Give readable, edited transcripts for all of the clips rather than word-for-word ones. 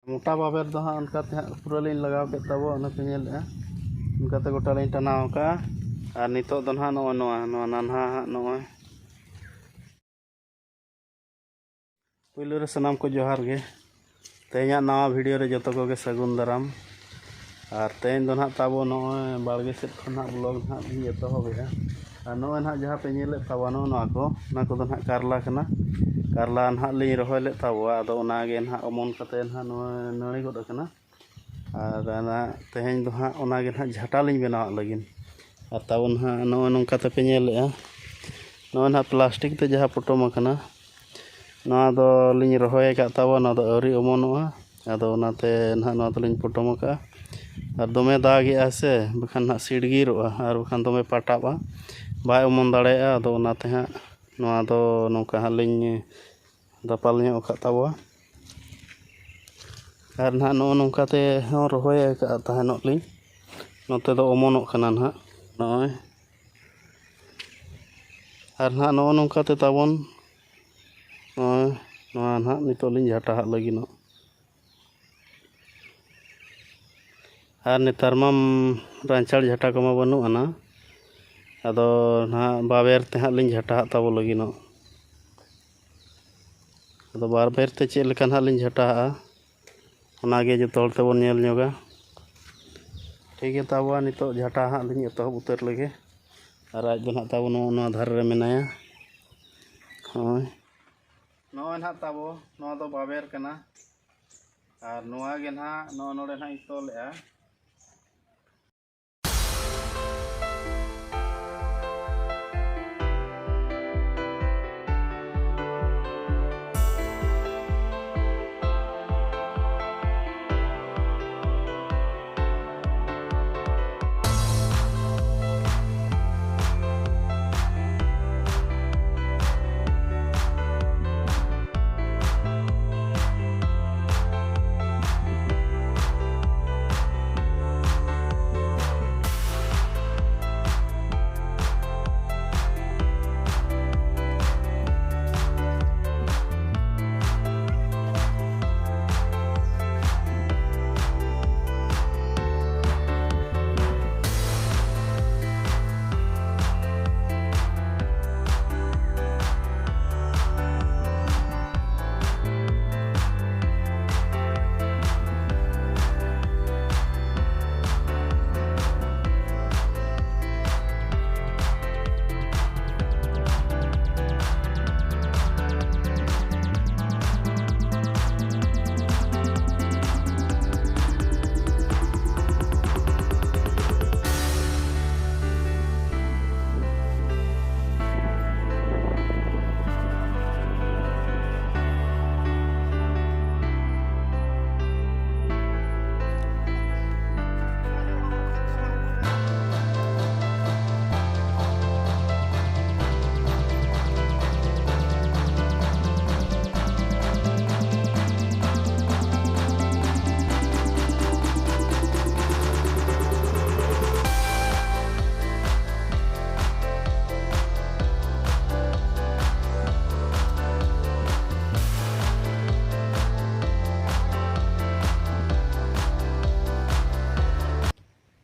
मोटा बाबेर दो हाँ उनकाते हाँ पूरा लिंग लगाव के तबो उन्हें पे नेलेगा उनकाते गोटा लिंग टनाव का और नितो दो हाँ नोआ नानहा हाँ नोआ पुइलो रे सनाम को जोहार गे तेया नवा वीडियो रे जतो को गे सगुन दाराम और तेन दो हाँ ताबो नोए बाड़गे सेट खन हाँ ब्लॉग हाँ भी जतो हो गया और नोए हाँ जहाँ पे नेले ताबो नोआ को दो हाँ कारला कना कारला हाँ लिंग रहोय ले ताबो आदो ओनागे हाँ अमन कते हाँ नोए नड़ी गोद कना और ना तेहें दो हाँ ओनागे हाँ झाटा लिंग बनाव लगिन और ताबो हाँ नोए नोंका ते पे नेले नोए हाँ प्लास्टिक ते जहाँ पोटोम कना नवा दो लिंग रहोय का ताबो ना दो अरी अमनोआ आदो ओनाते ना नवा तो लिंग पोटोम का और दमे दागे से बखान ना सिड़गिरोआ और बखान दमे पाटाबा बाय अमन दाड़ेया आदो ओनाते हाँ नवा दो नोंका हाँ लिंग दापाल ᱧᱚᱜ ᱟᱠᱟᱫ ᱛᱟᱵᱚᱣᱟ ᱟᱨ ᱱᱟᱦᱟᱜ ᱱᱚᱜᱼᱚ ᱱᱚᱝᱠᱟᱛᱮ ᱦᱚᱸ ᱨᱚᱦᱚᱭ ᱟᱠᱟᱫ ᱛᱟᱦᱮᱱᱚᱜ ᱞᱤᱧ ᱱᱚᱛᱮ ᱫᱚ ᱚᱢᱚᱱᱚᱜ ᱠᱟᱱᱟ ᱱᱟᱦᱟᱜ ᱱᱚᱜᱼᱚᱭ ᱟᱨ ᱱᱟᱦᱟᱜ ᱱᱚᱜᱼᱚ ᱱᱚᱝᱠᱟᱛᱮ ᱛᱟᱵᱚᱱ ᱱᱚᱜᱼᱚᱭ ᱱᱚᱣᱟ ᱱᱟᱦᱟᱜ ᱱᱤᱛᱚᱜ ᱞᱤᱧ ᱡᱷᱟᱴᱟᱦᱟᱜ ᱞᱟᱹᱜᱤᱫᱚᱜ ᱟᱨ ᱱᱮᱛᱟᱨ ᱢᱟ ᱨᱟᱧᱪᱟᱲ ᱡᱷᱟᱴᱟ ᱠᱚᱢᱟ ᱵᱟᱹᱱᱩᱜ ᱟᱱᱟ ᱟᱫᱚ ᱱᱟᱦᱟᱜ ᱵᱟᱵᱮᱨ ᱛᱮ ᱦᱟᱸᱜ ᱞᱤᱧ ᱡᱷᱟᱴᱟᱦᱟᱜ ᱛᱟᱵᱚ ᱞᱟᱹᱜᱤᱫᱚᱜ तो बार बार ते चेक लेकिन हाँ लिंग झटा ओनागे जो तोड़ ते बन नेल ᱧᱚᱜᱟ ठीक है ताबो नितो झटा हाँ लिंग एतहब उतर लगे और आज दो ना ताबो नो धार रे मेनाया होय नो ना ताबो नो दो बाबेर कना और नोआ गे ना नो नोडे ना इतोलेआ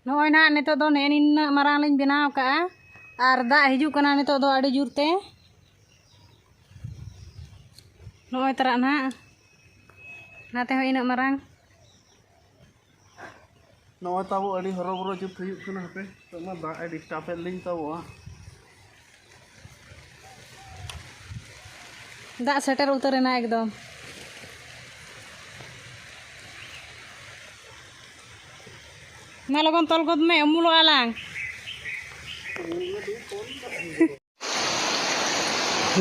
नोय ना नितो दो नेनिन मारांग लिंग बनाव का और दा हिजू कना नितो दो आड़ी जुरते नोय तरा ना नाते हो इन मारांग नोय ताबो अड़ी हरोबरो जुत हुयुग कना पे तो मा दा अड़ी स्टाफे लिंग ताबो दा सेटर उतरे ना एकदम ना लगन तल गोद में अमूलो आलांग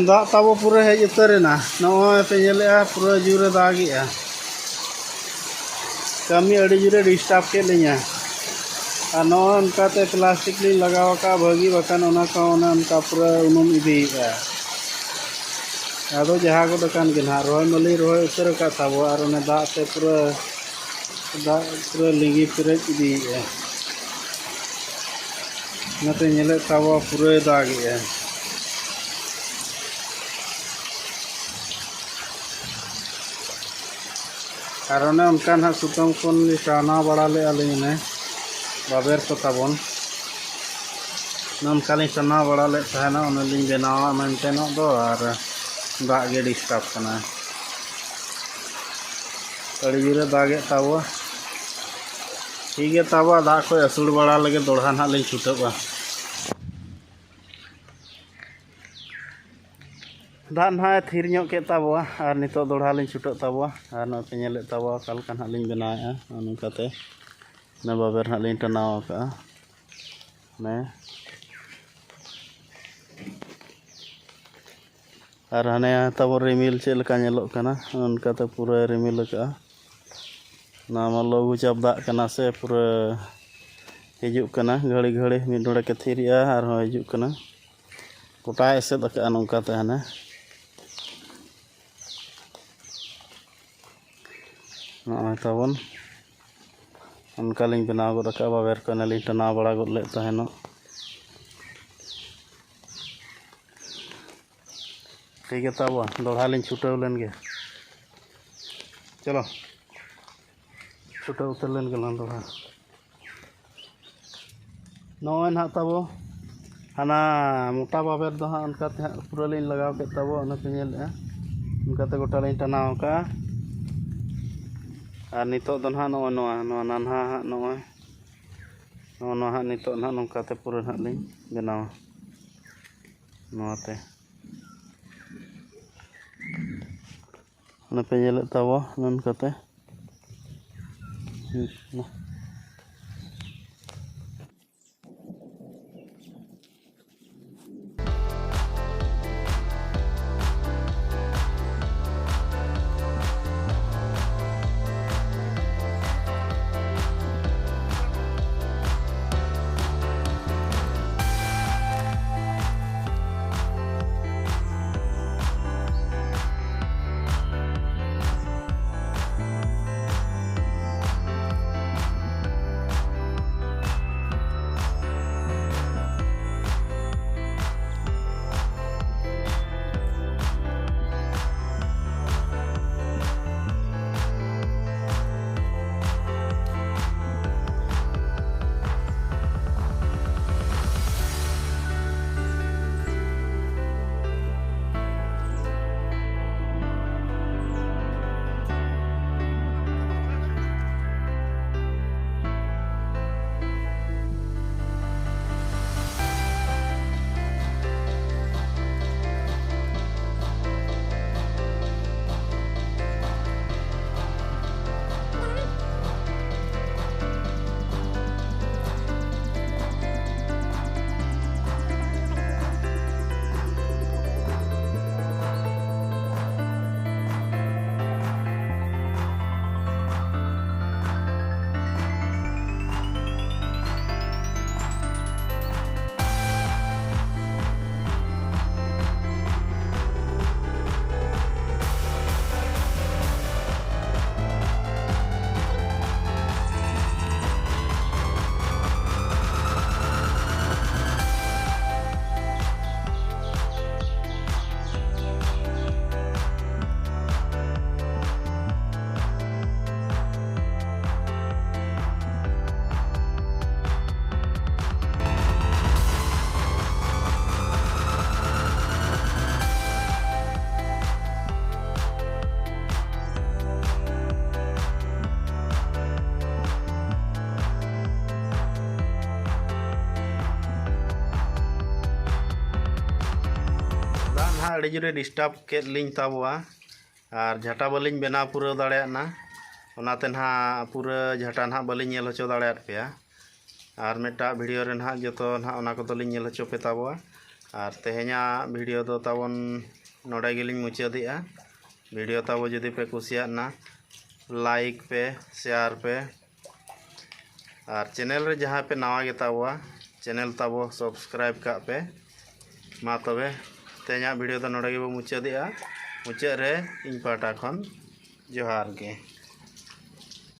दा ताबो पूरा हेज उतरेना नोय पे नेलेआ पूरा जुरे दागेआ कमी अड़ी जुरे डिस्टर्ब के लिया और नो उनकाते प्लास्टिक लिंग लगाव का भागी बकान ओना का ओना उनका पूरा उनुम इदीगा आदो जहाँ को दकान के ना रोय मली रोय उतर का ताबो और ओने दा से पूरा लिंगी पेरेज इदीगा नते नेले ताबो पूरा दागेआ और उन्हें उनका ना सुतम को टाना बड़ा ले अलिंग बाबेर को ताबन उनका टाना बड़ा ले तहना उन्हें बनावा मेनते दो और दाग गे डिस्टर्ब करना अड़ी जोरे दागे ताबो ठीक है ताबो दाग को असुड़ बड़ा लगे दोड़ा ना लिंग छुटबा दाग ना थीर ᱧᱚᱜ के ताबो और नितो दोड़ा लिंग छुटब ताबो और न पे नेले ताबो कालका ना लिंग बनाया अनुकाते न बाबेर ना लिंग टनाव का ने और हाने ताबो रिमिल चेल का नेलोग कना उनकाते पूरा रिमिल का नामा लघु चाप दाग कना से पूरा हिजुक कना घड़ी घड़ी मिड डोड़े के थीरिया और हिजुक कना गोटा एसेद का नौकाते हाने नॉय ताबन उनका लिंग बनाव गद का बाबेर को लिंग टना बड़ा गद ले तहनो ठीक है ताबो दोड़ा लिंग छुटाव लेन गे चलो छुटाव उतर लेन गलां दोड़ा नॉय ना ताबो हाना मोटा बाबेर दो हाँ उनका पूरा लिंग लगाव के ताबो उन पे नेले उनका ते गोटा लिंग टनाव का और नितो दो ना नाना हाँ नितो ना नौकाते पूरा ना लिंग बनावा नोते उन पे नेले ताबो ननकाते अड़ी जोरे डिस्टर्ब के लिंग ताबोआ और झाटा बालिंग बना पूरा दाड़ेना ओनाते ना पूरा झाटा ना बालिंग नेल हचो दाड़ेत पेया और मेटा वीडियो रे ना जतो ना ओना को लिंग नेल हचो पे ताबोआ और तेहेኛ वीडियो दो ताबन नोडे गेलिंग मुचादेआ वीडियो ताबो जदि पे कुसिया ना लाइक पे शेयर पे और चैनल रे जहाँ पे नवा गे ताबोआ चैनल ताबो सब्सक्राइब का पे मा तबे तेहेኛ वीडियो तो नोडे गे मुचादेआ मुचाद रे इन पाटा खन जोहार गे।